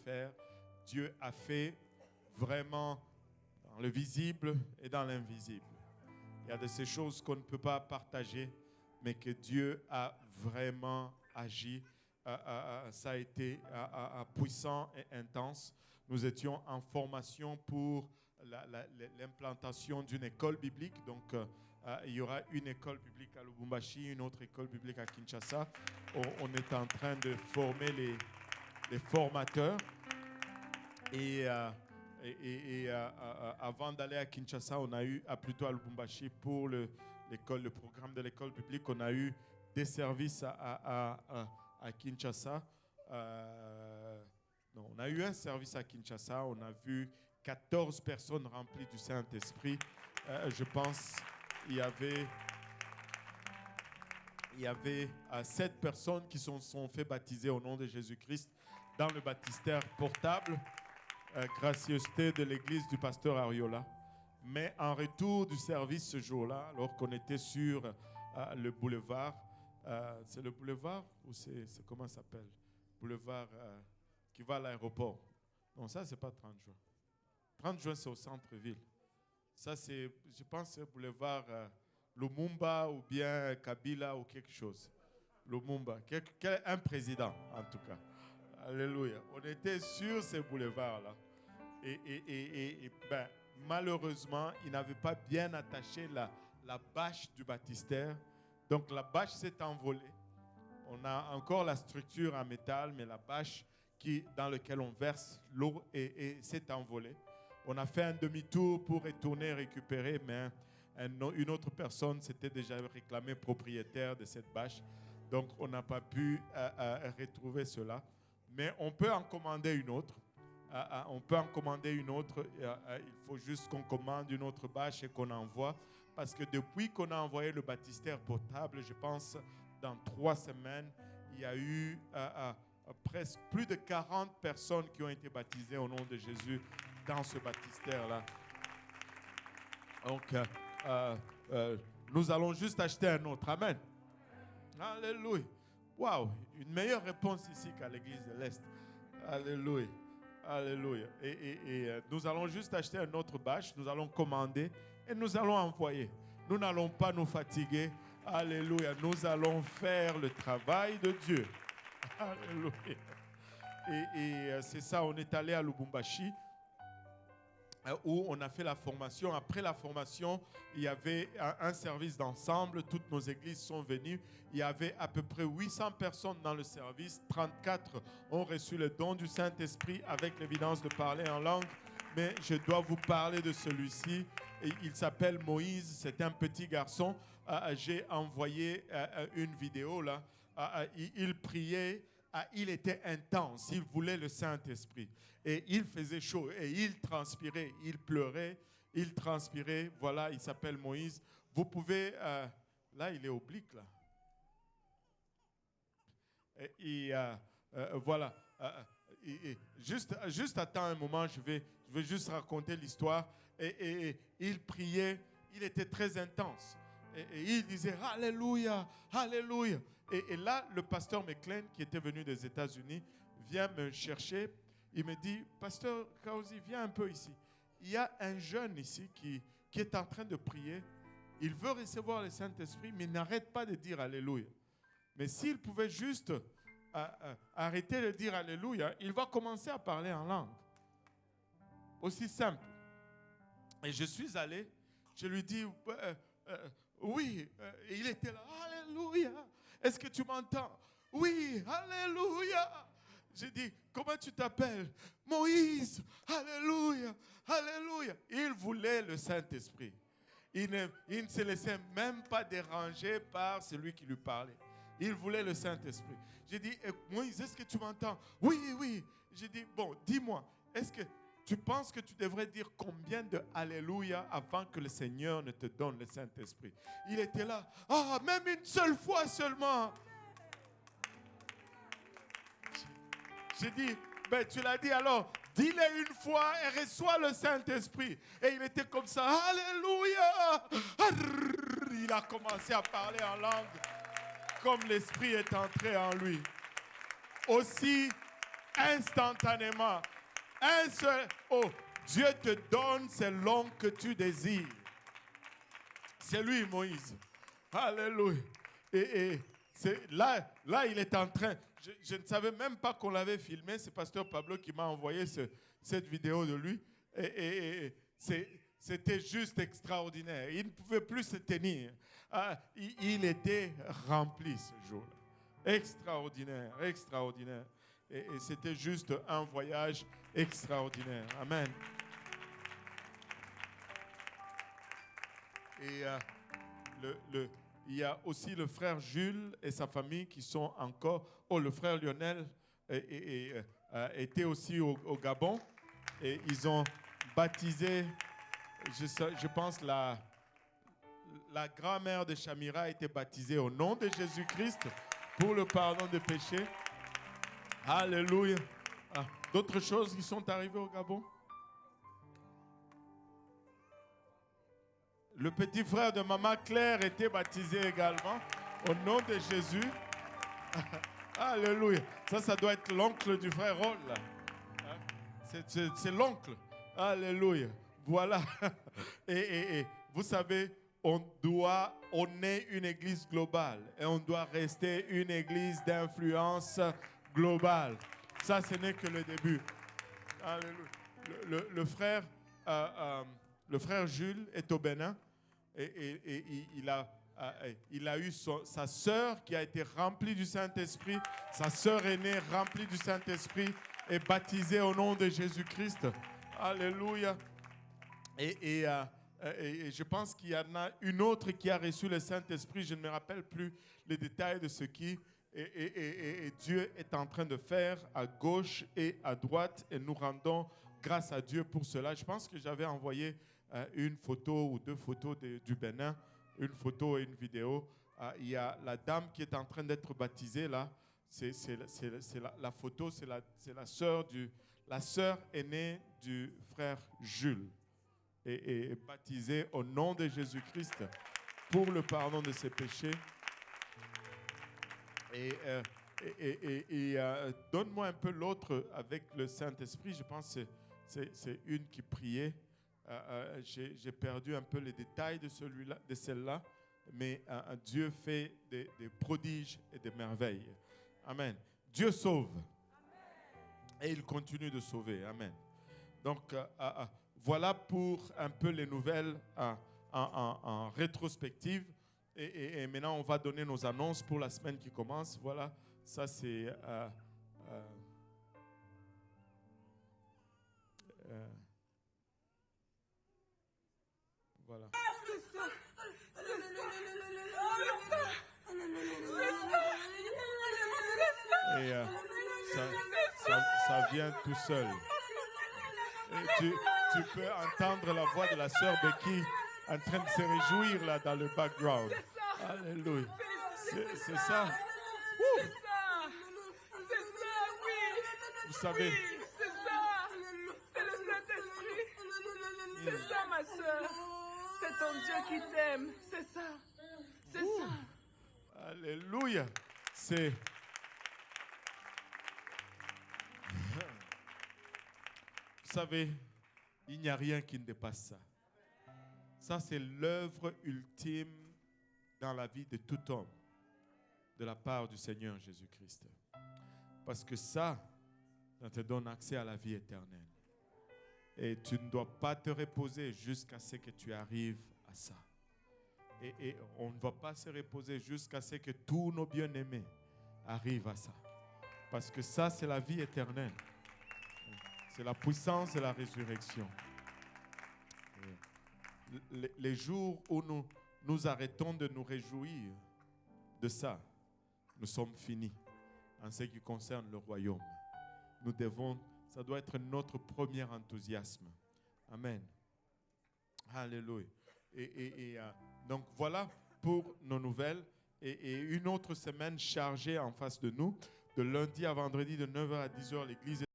faire. Dieu a fait vraiment dans le visible et dans l'invisible. Il y a de ces choses qu'on ne peut pas partager, mais que Dieu a vraiment agi. Ça a été puissant et intense. Nous étions en formation pour l'implantation d'une école biblique. Donc, il y aura une école biblique à Lubumbashi, une autre école biblique à Kinshasa. On est en train de former les formateurs. Et avant d'aller à Kinshasa, on a eu, plutôt à Lubumbashi, pour le programme de l'école biblique, on a eu des services à Kinshasa. On a eu un service à Kinshasa. On a vu 14 personnes remplies du Saint-Esprit. Je pense qu'il y avait 7 personnes qui sont fait baptiser au nom de Jésus-Christ dans le baptistère portable. Gracieuseté de l'église du pasteur Ariola. Mais en retour du service ce jour-là, alors qu'on était sur le boulevard, c'est le boulevard ou c'est comment ça s'appelle? Boulevard qui va à l'aéroport. Non, ça, c'est pas 30 juin. 30 juin, c'est au centre-ville. Ça, c'est, je pense, c'est boulevard Lumumba ou bien Kabila ou quelque chose. Lumumba, un président en tout cas. Alléluia. On était sur ces boulevards-là. Et malheureusement, ils n'avaient pas bien attaché la bâche du baptistère. Donc la bâche s'est envolée. On a encore la structure en métal, mais la bâche dans laquelle on verse l'eau s'est envolée. On a fait un demi-tour pour retourner récupérer, mais une autre personne s'était déjà réclamée propriétaire de cette bâche. Donc on n'a pas pu retrouver cela. Mais on peut en commander une autre. On peut en commander une autre. Il faut juste qu'on commande une autre bâche et qu'on envoie. Parce que depuis qu'on a envoyé le baptistère portable, je pense dans 3 semaines, il y a eu presque plus de 40 personnes qui ont été baptisées au nom de Jésus dans ce baptistère-là. Donc, nous allons juste acheter un autre. Amen. Alléluia. Waouh, une meilleure réponse ici qu'à l'église de l'Est. Alléluia. Alléluia. Et nous allons juste acheter un autre bâche, nous allons commander et nous allons envoyer. Nous n'allons pas nous fatiguer. Alléluia. Nous allons faire le travail de Dieu. Alléluia. Et c'est ça, on est allé à Lubumbashi où on a fait la formation. Après la formation, il y avait un service d'ensemble. Toutes nos églises sont venues. Il y avait à peu près 800 personnes dans le service. 34 ont reçu le don du Saint-Esprit avec l'évidence de parler en langue. Mais je dois vous parler de celui-ci. Il s'appelle Moïse. C'est un petit garçon. J'ai envoyé une vidéo là. Il priait. Il était intense, il voulait le Saint-Esprit. Et il faisait chaud, et il transpirait, il pleurait, il transpirait. Voilà, il s'appelle Moïse. Vous pouvez... là, il est oblique, là. Voilà. Juste attends un moment, je vais juste raconter l'histoire. Et il priait, il était très intense. Et il disait « Alléluia, Alléluia ». Et là, le pasteur McLean, qui était venu des États-Unis, vient me chercher. Il me dit « Pasteur Kausi, viens un peu ici. Il y a un jeune ici qui est en train de prier. Il veut recevoir le Saint-Esprit, mais il n'arrête pas de dire Alléluia. Mais s'il pouvait juste arrêter de dire Alléluia, il va commencer à parler en langue. Aussi simple. » Et je suis allé, je lui dis oui, et il était là, Alléluia. Est-ce que tu m'entends? Oui, Alléluia. J'ai dit, comment tu t'appelles? Moïse, Alléluia, Alléluia. Il voulait le Saint-Esprit. Il ne se laissait même pas déranger par celui qui lui parlait. Il voulait le Saint-Esprit. J'ai dit, Moïse, est-ce que tu m'entends? Oui, oui. J'ai dit, bon, dis-moi, est-ce que tu penses que tu devrais dire combien de Alléluia avant que le Seigneur ne te donne le Saint-Esprit? Il était là. Ah, même une seule fois seulement. J'ai dit, ben tu l'as dit alors, dis-le une fois et reçois le Saint-Esprit. Et il était comme ça. Alléluia. Il a commencé à parler en langue comme l'Esprit est entré en lui. Aussi instantanément. Un seul. Oh, Dieu te donne selon que tu désires. C'est lui, Moïse. Alléluia. Et là, il est en train. Je ne savais même pas qu'on l'avait filmé. C'est Pasteur Pablo qui m'a envoyé cette vidéo de lui. Et c'était juste extraordinaire. Il ne pouvait plus se tenir. Il était rempli ce jour-là. Extraordinaire, extraordinaire. Et c'était juste un voyage extraordinaire. Amen. Et il y a aussi le frère Jules et sa famille qui sont encore... Oh, le frère Lionel était aussi au Gabon. Et ils ont baptisé, je pense, la grand-mère de Chamira a été baptisée au nom de Jésus-Christ pour le pardon des péchés. Alléluia. D'autres choses qui sont arrivées au Gabon? Le petit frère de Maman Claire était baptisé également au nom de Jésus. Alléluia. Ça doit être l'oncle du frère Roll. C'est l'oncle. Alléluia. Voilà. Et vous savez, on est une église globale et on doit rester une église d'influence globale. Ça, ce n'est que le début. Alléluia. Le frère Jules est au Bénin et il a eu sa sœur qui a été remplie du Saint-Esprit. Sa sœur aînée remplie du Saint-Esprit et baptisée au nom de Jésus-Christ. Alléluia. Et je pense qu'il y en a une autre qui a reçu le Saint-Esprit. Je ne me rappelle plus les détails de ce qui. Et Dieu est en train de faire à gauche et à droite. Et nous rendons grâce à Dieu pour cela. Je pense que j'avais envoyé une photo ou deux photos du Bénin. Une photo et une vidéo. Il y a la dame qui est en train d'être baptisée là. La photo, c'est la sœur aînée du frère Jules. Et baptisée au nom de Jésus-Christ pour le pardon de ses péchés. Donne-moi un peu l'autre avec le Saint-Esprit. Je pense que c'est une qui priait. J'ai perdu un peu les détails de celle-là. Mais Dieu fait des prodiges et des merveilles. Amen. Dieu sauve. Et il continue de sauver. Amen. Donc, voilà pour un peu les nouvelles en rétrospective. Et maintenant, on va donner nos annonces pour la semaine qui commence. Voilà, ça c'est... voilà. Et ça vient tout seul. Et tu peux entendre la voix de la sœur Becky en train de se réjouir là dans le background. Alléluia. C'est ça. C'est ça. C'est ça, oui. Vous savez. Oui, c'est ça. C'est le Saint-Esprit. C'est ça, ma soeur. C'est ton Dieu qui t'aime. C'est ça. C'est ça. Alléluia. C'est... Vous savez, il n'y a rien qui ne dépasse ça. Ça, c'est l'œuvre ultime dans la vie de tout homme, de la part du Seigneur Jésus-Christ. Parce que ça te donne accès à la vie éternelle. Et tu ne dois pas te reposer jusqu'à ce que tu arrives à ça. Et on ne va pas se reposer jusqu'à ce que tous nos bien-aimés arrivent à ça. Parce que ça, c'est la vie éternelle. C'est la puissance de la résurrection. Les jours où nous arrêtons de nous réjouir de ça, nous sommes finis en ce qui concerne le royaume. Ça doit être notre premier enthousiasme. Amen. Alléluia. Donc voilà pour nos nouvelles. Et une autre semaine chargée en face de nous. De lundi à vendredi de 9h à 10h, l'église